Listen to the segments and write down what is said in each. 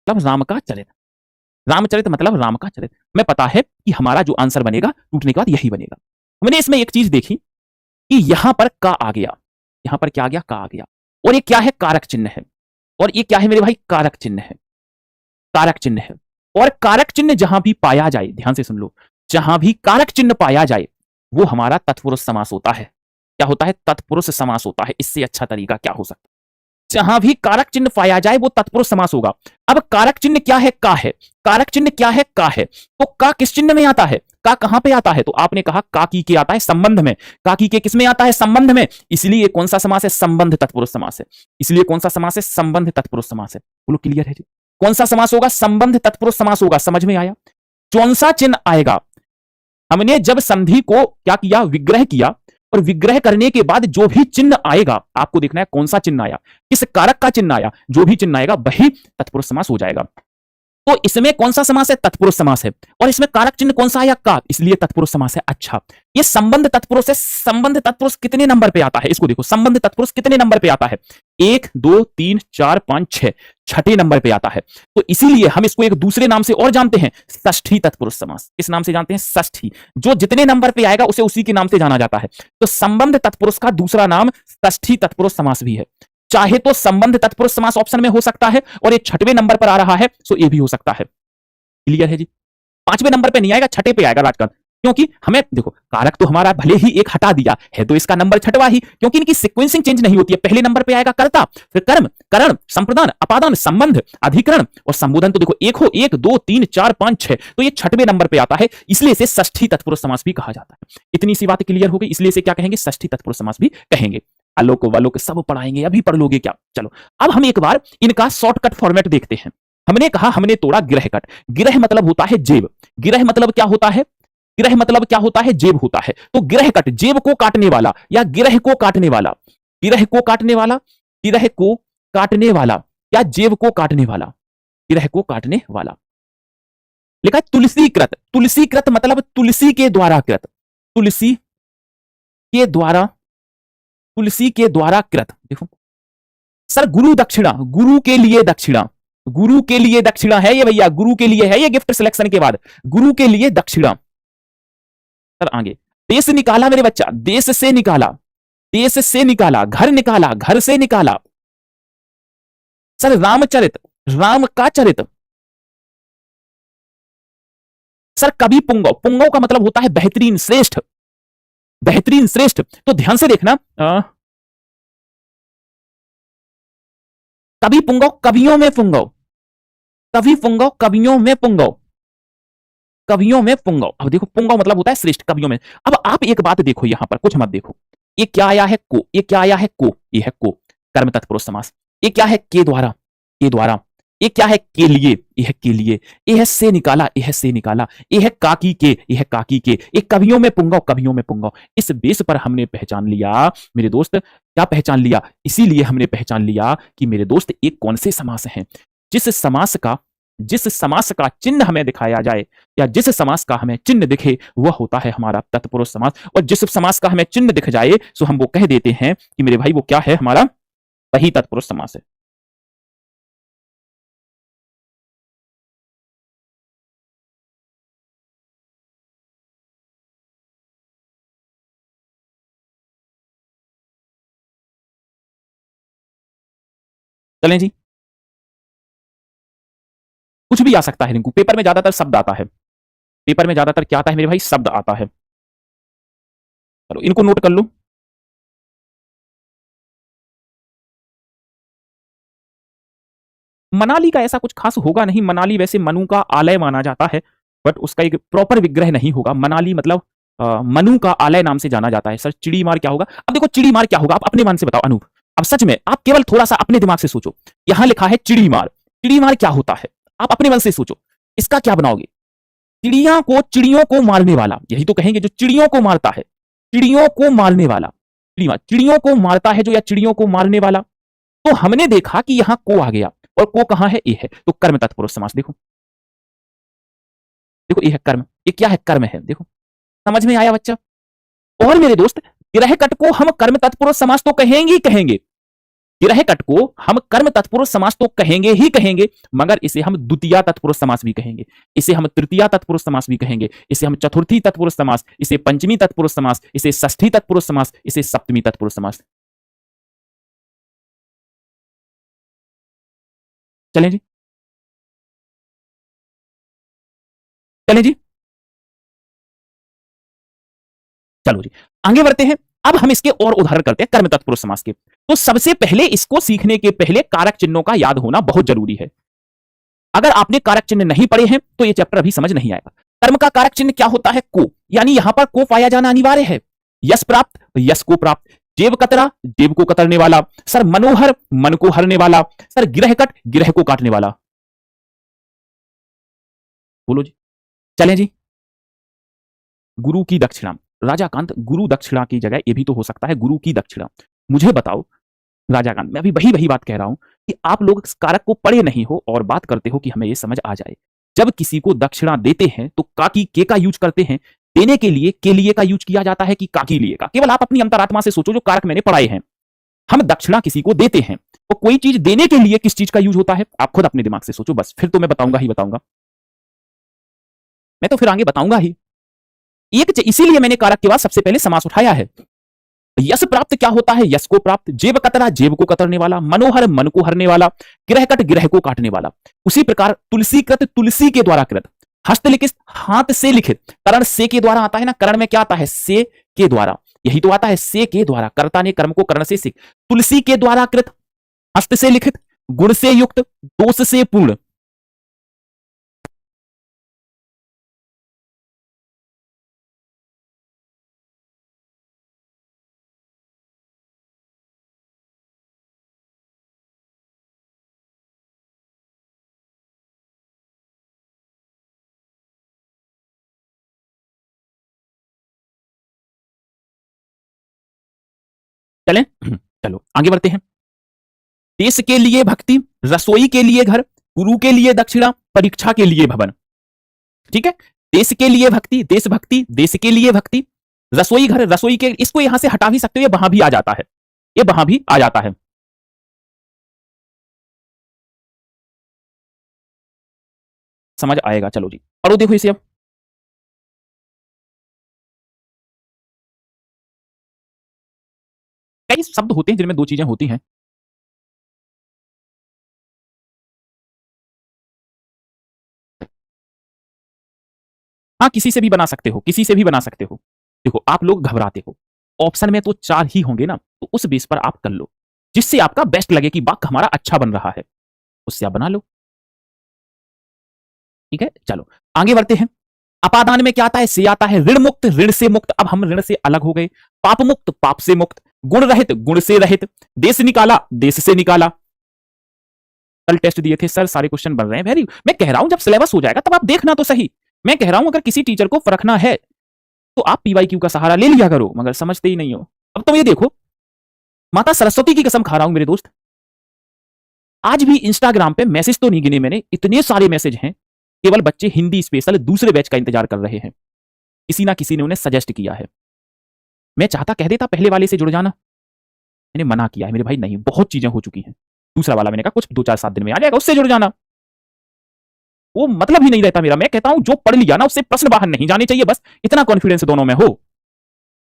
मतलब राम का चरित। रामचरित मतलब राम का चरित। हमें पता है कि हमारा जो आंसर बनेगा टूटने के बाद यही बनेगा। हमने इसमें एक चीज देखी कि यहां पर का आ गया, यहां पर क्या आ गया, का आ गया। और ये क्या है, कारक चिन्ह है। और ये क्या है मेरे भाई, कारक चिन्ह है। कारक चिन्ह है। और कारक चिन्ह जहां भी पाया जाए, ध्यान से सुन लो, जहां भी कारक चिन्ह पाया जाए वो हमारा तत्पुरुष समास होता है। क्या होता है, तत्पुरुष समास होता है। इससे अच्छा तरीका क्या हो सकता है। जहां भी कारक चिन्ह पाया जाए वो तत्पुरुष समास होगा। अब कारक चिन्ह क्या है, का है। कारक चिन्ह क्या है, का है। तो का किस चिन्ह में आता है, का कहां पे आता है, तो आपने कहा का की के आता है संबंध में। का की के किस में आता है, संबंध में। इसलिए कौन सा समास है, संबंध तत्पुरुष समास है। इसलिए कौन सा समास है, संबंध तत्पुरुष समास है। बोलो क्लियर है जी। कौन सा समास होगा, संबंध तत्पुरुष समास होगा। समझ में आया। कौन सा चिन्ह आएगा, हमने जब संधि को क्या किया, विग्रह किया, और विग्रह करने के बाद जो भी चिन्ह आएगा आपको देखना है कौन सा चिन्ह आया, किस कारक का चिन्ह आया। जो भी चिन्ह आएगा वही तत्पुरुष समास हो जाएगा। तो इसमें कौन सा समास है, तत्पुरुष समास है। और इसमें कारक चिन्ह कौन सा आया, का, इसलिए तत्पुरुष समास है। अच्छा, ये संबंध तत्पुरुष है। संबंध तत्पुरुष कितने नंबर पे आता है, इसको देखो। संबंध तत्पुरुष कितने नंबर पे आता है, 1 2 3 4 5 6, छठे नंबर पे आता है। तो इसीलिए हम इसको एक दूसरे नाम से और जानते हैं, षष्ठी तत्पुरुष समास। इस नाम से जानते हैं, षष्ठी। जो जितने नंबर पे आएगा उसे उसी के नाम से जाना जाता है। तो संबंध तत्पुरुष का दूसरा नाम षष्ठी तत्पुरुष समास भी है। चाहे तो संबंध तत्पुरुष समास ऑप्शन में हो सकता है, और ये छठवें नंबर पर आ रहा है, सो ये भी हो सकता है। क्लियर है जी। पांचवें नंबर पे नहीं आएगा, छठे पे आएगा राजकांत। क्योंकि हमें देखो, कारक तो हमारा भले ही एक हटा दिया है, तो इसका नंबर छठवा ही, क्योंकि इनकी सीक्वेंसिंग चेंज नहीं होती है। पहले नंबर पे आएगा कर्ता, फिर कर्म, करण, संप्रदान, अपादान, संबंध, अधिकरण और संबोधन। तो देखो, एक हो 1 2 3 4 5 6, तो ये छठवें नंबर पे आता है। इसलिए इसे षष्ठी तत्पुरुष समास भी कहा जाता है। इतनी सी बात क्लियर हो गई। इसलिए इसे क्या कहेंगे, षष्ठी तत्पुरुष समास भी कहेंगे। आलोक वालोक सब पढ़ाएंगे, अभी पढ़ लोगे क्या। चलो, अब हम एक बार इनका शॉर्टकट फॉर्मेट देखते हैं। हमने कहा, हमने तोड़ा गिरह कट। गिरह मतलब होता है जेब। गिरह मतलब क्या होता है, गिरह मतलब क्या होता है, जेब होता है। तो गिरह कट, जेब को काटने वाला या गिरह को काटने वाला। गिरह को काटने वाला, गिरह को काटने वाला या जेब को काटने वाला, गिरह को काटने वाला। लिखा है तुलसी कृत। तुलसी कृत मतलब तुलसी के द्वारा कृत। तुलसी के द्वारा, तुलसी के द्वारा कृत। देखो सर, गुरु दक्षिणा, गुरु के लिए दक्षिणा, गुरु के लिए दक्षिणा है ये भैया, गुरु के लिए है ये। गिफ्ट सिलेक्शन के बाद गुरु के लिए दक्षिणा। सर आगे, देश निकाला मेरे बच्चा, देश से निकाला, देश से निकाला, घर निकाला, घर से निकाला। सर रामचरित, राम का चरित। सर कवि पुंगव, पुंगव का मतलब होता है बेहतरीन, श्रेष्ठ, बेहतरीन, श्रेष्ठ। तो ध्यान से देखना, कवि पुंगव, कवियों में पुंगव, कवि पुंगव, कवियों में पुंगव, कवियों में पुंगव। अब देखो, पुंगव मतलब होता है श्रेष्ठ, कवियों में। अब आप एक बात देखो, यहां पर कुछ मत देखो। ये क्या आया है, को। ये क्या आया है, को। ये है को, कर्म तत्पुरुष समास। ये क्या है, के द्वारा, के द्वारा। ये क्या है, के लिए, ये है के लिए। ये है से निकाला, ये है से निकाला। ये है काकी के, ये है काकी के। ये कवियों में पुंगव, कवियों में पुंगव। इस बेस पर हमने पहचान लिया मेरे दोस्त, क्या पहचान लिया, इसीलिए हमने पहचान लिया कि मेरे दोस्त एक कौन से समास हैं। जिस समास का, जिस समास का चिन्ह हमें दिखाया जाए या जिस समास का हमें चिन्ह दिखे वह होता है हमारा तत्पुरुष समास। और जिस समास का हमें चिन्ह दिख जाए सो हम वो कह देते हैं कि मेरे भाई वो क्या है, हमारा वही तत्पुरुष समास है। चलें जी, कुछ भी आ सकता है रिंकू, पेपर में ज्यादातर शब्द आता है। पेपर में ज्यादातर क्या आता है मेरे भाई, शब्द आता है। चलो इनको नोट कर लो। मनाली का ऐसा कुछ खास होगा नहीं। मनाली वैसे मनु का आलय माना जाता है, बट उसका एक प्रॉपर विग्रह नहीं होगा। मनाली मतलब मनु का आलय नाम से जाना जाता है। सर चिड़ी मार क्या होगा, अब देखो चिड़ी मार क्या होगा, आप अपने मन से बताओ अनूप। अब सच में आप केवल थोड़ा सा अपने दिमाग से सोचो। यहां लिखा है चिड़ी मार, चिड़ी मार क्या होता है, आप अपने मन से सोचो, इसका क्या बनाओगे। चिड़िया को, चिड़ियों को मारने वाला, यही तो कहेंगे, जो चिड़ियों को मारता है, चिड़ियों को मारने वाला। चिड़ी मार, चिड़ियों को मारता है जो, या चिड़ियों को मारने वाला। तो हमने देखा कि यहां को आ गया, और को कहां है, ए है। तो कर्म तत्पुरुष समास। देखो देखो, ये है कर्म, ये क्या है, कर्म है। देखो समझ में आया बच्चा। और मेरे दोस्त, ग्रह कट को हम कर्म तत्पुरुष समास तो कहेंगे ही कहेंगे, गिरहकट को हम कर्म तत्पुरुष समास तो कहेंगे ही कहेंगे, मगर इसे हम द्वितीया तत्पुरुष समास भी कहेंगे, इसे हम तृतीया तत्पुरुष समास भी कहेंगे, इसे हम चतुर्थी तत्पुरुष समास, इसे पंचमी तत्पुरुष समास, इसे षष्ठी तत्पुरुष समास, इसे सप्तमी तत्पुरुष समास। चलें जी, चलें जी, चलो जी, आगे बढ़ते हैं। अब हम इसके और उदाहरण करते हैं कर्म तत्पुरुष समास के। तो सबसे पहले इसको सीखने के पहले कारक चिन्हों का याद होना बहुत जरूरी है। अगर आपने कारक चिन्ह नहीं पढ़े हैं तो ये चैप्टर अभी समझ नहीं आएगा। कर्म का कारक चिन्ह क्या होता है? को, यानी यहां पर को पाया जाना अनिवार्य है। यश प्राप्त, यश को प्राप्त। जेब कतरा, जेब को कतरने वाला। सर मनोहर, मन को हरने वाला। सर गिरह कट, गिरह को काटने वाला। बोलो जी, चलें जी। गुरु की दक्षिणा, राजाकांत गुरु दक्षिणा की जगह ये भी तो हो सकता है गुरु की दक्षिणा। मुझे बताओ राजाकांत, मैं अभी वही वही बात कह रहा हूं कि आप लोग इस कारक को पढ़े नहीं हो और बात करते हो कि हमें ये समझ आ जाए। जब किसी को दक्षिणा देते हैं तो का की के का यूज करते हैं, देने के लिए का यूज किया जाता है कि का के लिए का। केवल आप अपनी अंतरात्मा से सोचो, जो कारक मैंने पढ़ाए हैं। हम दक्षिणा किसी को देते हैं तो कोई चीज देने के लिए किस चीज का यूज होता है, आप खुद अपने दिमाग से सोचो, बस फिर तो मैं बताऊंगा ही बताऊंगा। मैं तो फिर आगे बताऊंगा ही। इसीलिए मैंने कारक के बाद सबसे पहले समास उठाया है। यश प्राप्त क्या होता है? यश को प्राप्त। जेब कतरा, जेब को कतरने वाला। मनोहर, मन को हरने वाला। गिरहकट, गिरह को काटने वाला। उसी प्रकार तुलसीकृत, तुलसी के द्वारा कृत। हस्तलिखित, हाथ से लिखित। करण से के द्वारा आता है ना, करण में क्या आता है? से के द्वारा, यही तो आता है से के द्वारा। कर्ता ने कर्म को कर्ण से सीख। तुलसी के द्वारा कृत, हस्त से लिखित, गुण से युक्त, दोष से पूर्ण। चलें चलो आगे बढ़ते हैं। देश के लिए भक्ति, रसोई के लिए घर, गुरु के लिए दक्षिणा, परीक्षा के लिए भवन। ठीक है, देश के लिए भक्ति, देशभक्ति, देश के लिए भक्ति। रसोई घर, रसोई के, इसको यहां से हटा भी सकते हो, ये वहां भी आ जाता है, ये वहां भी आ जाता है। समझ आएगा, चलो जी पढ़ो, देखो इसे अब। कई शब्द होते हैं जिनमें दो चीजें होती हैं। हाँ, किसी से भी बना सकते हो, किसी से भी बना सकते हो। देखो आप लोग घबराते हो, ऑप्शन में तो चार ही होंगे ना, तो उस बेस पर आप कर लो, जिससे आपका बेस्ट लगे कि वाक्य हमारा अच्छा बन रहा है, उससे आप बना लो। ठीक है, चलो आगे बढ़ते हैं। अपादान में क्या आता है? से आता है। ऋण मुक्त, ऋण से मुक्त, अब हम ऋण से अलग हो गए। पाप मुक्त, पाप से मुक्त। गुण रहित, गुण से रहित। देश निकाला, देश से निकाला। कल टेस्ट दिए थे सर, सारे क्वेश्चन बन रहे हैं। वेरी, मैं कह रहा हूं जब सिलेबस हो जाएगा तब आप देखना तो सही। मैं कह रहा हूं अगर किसी टीचर को परखना है तो आप पीवाईक्यू का सहारा ले लिया करो, मगर समझते ही नहीं हो। अब तुम ये देखो, माता सरस्वती की कसम खा रहा हूं मेरे दोस्त, आज भी इंस्टाग्राम पे मैसेज तो नहीं गिने मैंने, इतने सारे मैसेज हैं। केवल बच्चे हिंदी स्पेशल दूसरे बैच का इंतजार कर रहे हैं, किसी ना किसी ने उन्हें सजेस्ट किया है। मैं चाहता कह देता पहले वाले से जुड़ जाना, मैंने मना किया है मेरे भाई, नहीं, बहुत चीजें हो चुकी हैं। दूसरा वाला मैंने कहा कुछ 2-4-7 दिन में आ जाएगा, उससे जुड़ जाना। वो मतलब ही नहीं रहता मेरा। मैं कहता हूं जो पढ़ लिया ना उससे प्रश्न बाहर नहीं जाने चाहिए, बस इतना कॉन्फिडेंस दोनों में हो।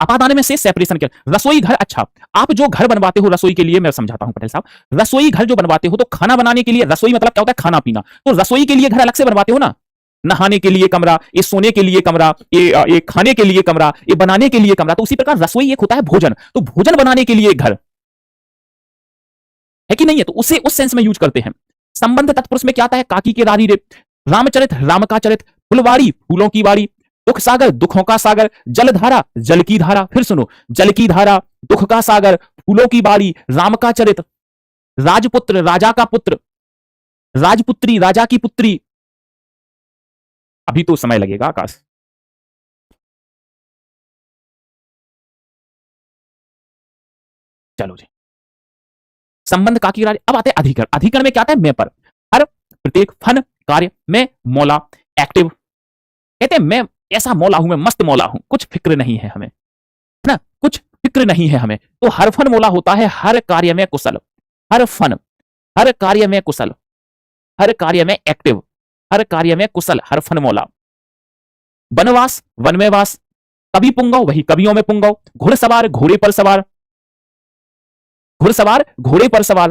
अपादान में से सेपरेशन क्या? रसोई घर, अच्छा आप जो घर बनवाते हो रसोई के लिए, मैं समझाता हूं पटेल साहब, रसोई घर जो बनवाते हो तो खाना बनाने के लिए, रसोई मतलब क्या होता है? खाना पीना। तो रसोई के लिए घर अलग से बनवाते हो ना, नहाने के लिए कमरा, ये सोने के लिए कमरा, ये खाने के लिए कमरा, ये बनाने के लिए कमरा। तो उसी प्रकार रसोई एक होता है भोजन, तो भोजन बनाने के लिए घर है कि नहीं है, तो उसे उस सेंस में यूज करते हैं। संबंध तत्पुरुष में क्या आता है? काकी के रारी रे। रामचरित, राम का चरित। फुलवाड़ी, फूलों की वाड़ी। दुख सागर, दुखों का सागर। जलधारा, जल की धारा। फिर सुनो, जल की धारा, दुख का सागर, फूलों की बाड़ी, राम का चरित। राजपुत्र, राजा का पुत्र। राजपुत्री, राजा की पुत्री। अभी तो समय लगेगा आकाश। चलो जी, संबंध काकी रारी। अब आते हैं अधिकरण। अधिकरण में क्या आता है? मैं पर। हर, प्रत्येक, फन, कार्य, मैं, मौला, एक्टिव। कहते हैं मैं ऐसा मौला हूं, मैं मस्त मौला हूं, कुछ फिक्र नहीं है हमें, है ना, कुछ फिक्र नहीं है हमें। तो हर फन मौला होता है हर कार्य में कुशल। हर फन, हर कार्य में कुशल, हर कार्य में एक्टिव, हर कार्य में कुशल, हर फन मौला। वनवास, वन में वास, कवि पुंगव, वही कवियों में पुंगव। घुड़सवार, घोड़े पर सवार, घुड़सवार घोड़े पर सवार,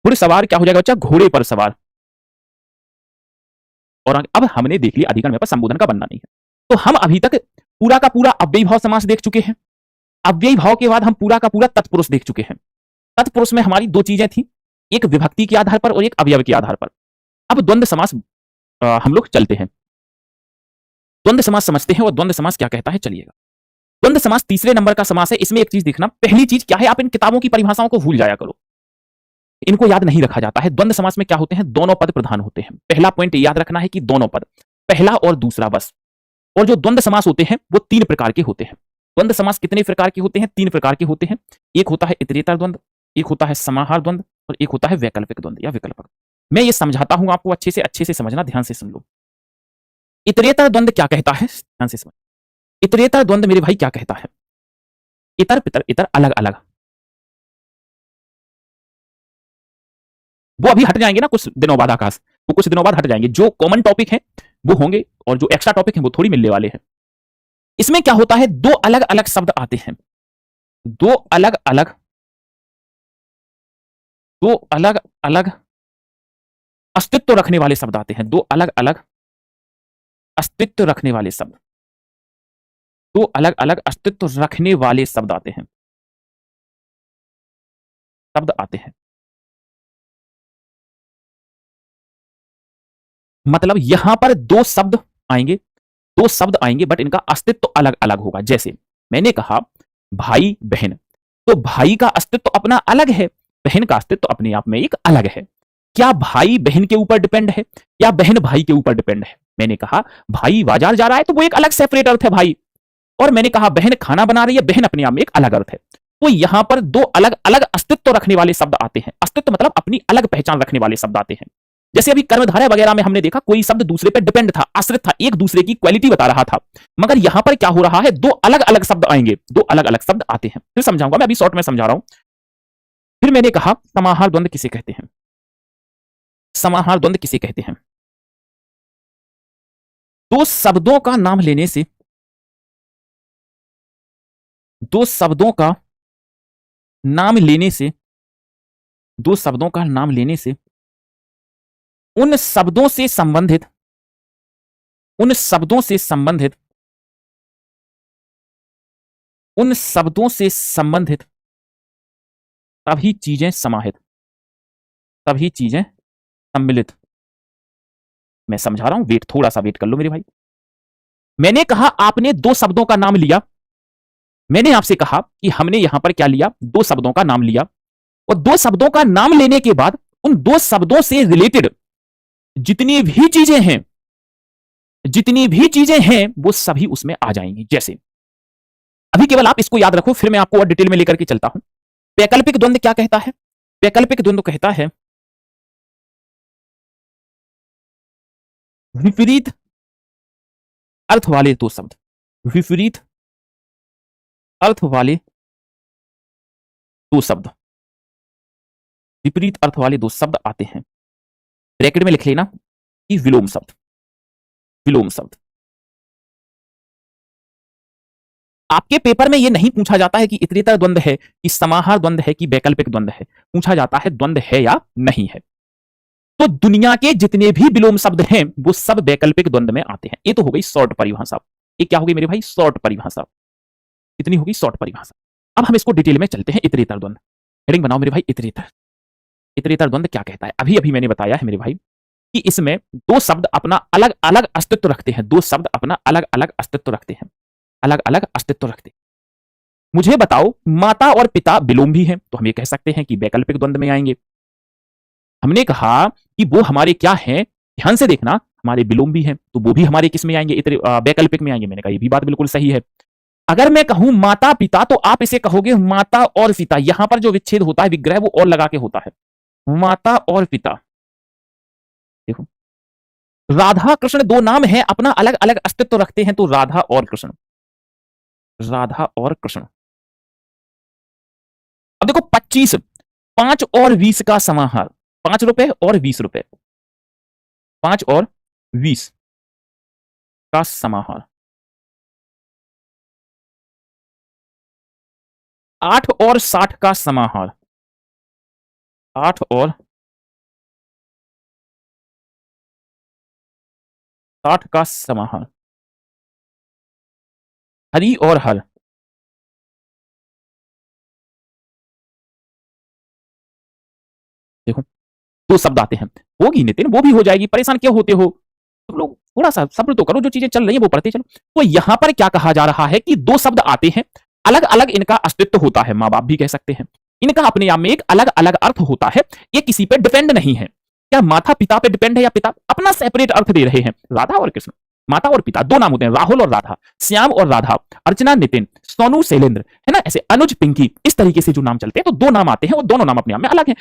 घुड़सवार क्या हो जाएगा बच्चा, घोड़े पर सवार। और अब हमने देख लिया अधिकरण में पर संबोधन का बनना नहीं है। तो हम अभी तक पूरा का पूरा अव्ययी भाव समास देख चुके हैं। अव्ययी भाव के बाद हम पूरा का पूरा तत्पुरुष देख चुके हैं। तत्पुरुष में हमारी दो चीजें थी, एक विभक्ति के आधार पर और एक अवयव के आधार पर। अब द्वंद्व समास हम लोग चलते हैं, द्वंद्व समास समझते हैं और द्वंद्व समास क्या कहता है चलिएगा। द्वंद्व समास तीसरे नंबर का समास है। इसमें एक चीज देखना, पहली चीज क्या है, आप इन किताबों की परिभाषाओं को भूल जाया करो, इनको याद नहीं रखा जाता है। द्वंद्व समास में क्या होते हैं, दोनों पद प्रधान होते हैं। पहला पॉइंट याद रखना है कि दोनों पद, पहला और दूसरा बस। और जो द्वंद्व समास होते हैं वो तीन प्रकार के होते हैं। द्वंद्व समास कितने प्रकार के होते हैं, तीन प्रकार के होते हैं। एक होता है इतरेतर द्वंद्व, एक होता है समाहार द्वंद्व और एक होता है वैकल्पिक द्वंद्व या विकल्पक। मैं ये समझाता हूं आपको, अच्छे से समझना, ध्यान से सुन लो। इतरेतर द्वंद्व क्या कहता है, ध्यान से समझ। इतरेतर द्वंद्व मेरे भाई क्या कहता है, इतर पितर इतर अलग अलग, वो अभी हट जाएंगे ना कुछ दिनों बाद आकाश, वो कुछ दिनों बाद हट जाएंगे। जो कॉमन टॉपिक है वो होंगे और जो एक्स्ट्रा टॉपिक है वो थोड़ी मिलने वाले हैं। इसमें क्या होता है, दो अलग अलग शब्द आते हैं, दो अलग अलग अस्तित्व रखने वाले शब्द आते हैं, दो अलग अलग अस्तित्व रखने वाले शब्द, दो अलग अलग अस्तित्व रखने वाले शब्द आते हैं, शब्द आते हैं। मतलब यहां पर दो शब्द आएंगे, दो शब्द आएंगे बट इनका अस्तित्व अलग अलग होगा। जैसे मैंने कहा भाई बहन, तो भाई का अस्तित्व अपना अलग है, बहन का अस्तित्व अपने आप में एक अलग है। क्या भाई बहन के ऊपर डिपेंड है या बहन भाई के ऊपर डिपेंड है? मैंने कहा भाई बाजार जा रहा है तो वो एक अलग सेपरेट अर्थ है भाई, और मैंने कहा बहन खाना बना रही है, बहन अपने आप में एक अलग अर्थ है। तो यहां पर दो अलग अलग अस्तित्व रखने वाले शब्द आते हैं। अस्तित्व मतलब अपनी अलग पहचान रखने वाले शब्द आते हैं। जैसे अभी कर्मधारय वगैरह में हमने देखा कोई शब्द दूसरे पर डिपेंड था, आश्रित था, एक दूसरे की क्वालिटी बता रहा था। मगर यहां पर क्या हो रहा है, दो अलग अलग शब्द आएंगे, दो अलग अलग शब्द आते हैं। फिर समझाऊंगा, मैं अभी शॉर्ट में समझा रहा हूं। फिर मैंने कहा समाहार द्वंद्व किसे कहते हैं, समाहार द्वंद्व किसे कहते हैं? दो शब्दों का नाम लेने से, दो शब्दों का नाम लेने से, दो शब्दों का नाम लेने से उन शब्दों से संबंधित, उन शब्दों से संबंधित, उन शब्दों से संबंधित सभी चीजें समाहित, सभी चीजें सम्मिलित। मैं समझा रहा हूं, वेट, थोड़ा सा वेट कर लो मेरे भाई। मैंने कहा आपने दो शब्दों का नाम लिया, मैंने आपसे कहा कि हमने यहां पर क्या लिया, दो शब्दों का नाम लिया, और दो शब्दों का नाम लेने के बाद उन दो शब्दों से रिलेटेड जितनी भी चीजें हैं, जितनी भी चीजें हैं वो सभी उसमें आ जाएंगी। जैसे अभी केवल आप इसको याद रखो, फिर मैं आपको और डिटेल में लेकर के चलता हूं। वैकल्पिक द्वंद्व क्या कहता है? वैकल्पिक द्वंद्व कहता है विपरीत अर्थ वाले दो शब्द, विपरीत अर्थ वाले दो शब्द, विपरीत अर्थ वाले दो शब्द आते हैं। ब्रैकेट में लिख लेना कि विलोम शब्द, विलोम शब्द। आपके पेपर में यह नहीं पूछा जाता है कि इतरेतर द्वंद्व है कि समाहार द्वंद्व है कि वैकल्पिक द्वंद्व है, पूछा जाता है द्वंद्व है या नहीं है। तो दुनिया के जितने भी विलोम शब्द हैं वो सब वैकल्पिक द्वंद्व में आते हैं। ये तो हो गई शॉर्ट परिभाषा। ये क्या हो गई मेरे भाई, शॉर्ट परिभाषा। कितनी होगी, शॉर्ट परिभाषा। अब हम इसको डिटेल में चलते हैं। इतरेतर द्वंद्व, हेडिंग बनाओ मेरे भाई, इतरेतर। इतरेतर द्वंद्व क्या कहता है? अभी अभी मैंने बताया है मेरे भाई कि इसमें दो शब्द अपना अलग अलग अस्तित्व रखते हैं, दो शब्द अपना अलग अलग अस्तित्व रखते हैं, अलग अलग अस्तित्व रखते हैं। मुझे बताओ माता और पिता विलोम भी हैं, तो हम ये कह सकते हैं कि वैकल्पिक द्वंद्व में आएंगे। हमने कहा कि वो हमारे क्या हैं, ध्यान से देखना, हमारे विलोम भी हैं, तो वो भी हमारे किस में आएंगे, वैकल्पिक में आएंगे। मैंने कहा ये भी बात बिल्कुल सही है। अगर मैं कहूं माता पिता तो आप इसे कहोगे माता और पिता। यहां पर जो विच्छेद होता है, विग्रह, वो और लगा के होता है, माता और पिता। देखो राधा कृष्ण दो नाम है, अपना अलग अलग अस्तित्व रखते हैं, तो राधा और कृष्ण, राधा और कृष्ण। अब देखो 25 5 और 20 का समाहार, 5 रुपए और 20 रुपए, 5 और 20 का समाहार, 8 और 60 का समाहार, 8 और 60 का समाहार, हरी और हर। देखो, 2 शब्द आते हैं। होगी नितिन, वो भी हो जाएगी, परेशान क्यों होते हो? तुम लोग थोड़ा-सा सब्र तो करो, जो चीज़ें चल रही हैं वो पढ़ते चलो। तो यहाँ पर क्या कहा जा रहा है कि 2 शब्द आते हैं, अलग-अलग इनका अस्तित्व होता है, माँ-बाप भी कह सकते हैं। इनका अपने आप में एक अलग-अलग अर्थ होता है, ये किसी पे डिपेंड नहीं है। क्या माता पिता पे डिपेंड है या पिता अपना सेपरेट अर्थ दे रहे हैं? राधा और कृष्ण, माता और पिता 2 नाम होते हैं, राहुल और राधा, श्याम और राधा, अर्चना नितिन, सोनू शैलेंद्र, है ना? ऐसे अनुज पिंकी, इस तरीके से जो नाम चलते हैं, तो 2 नाम आते हैं, वो दोनों नाम अपने आप में अलग हैं।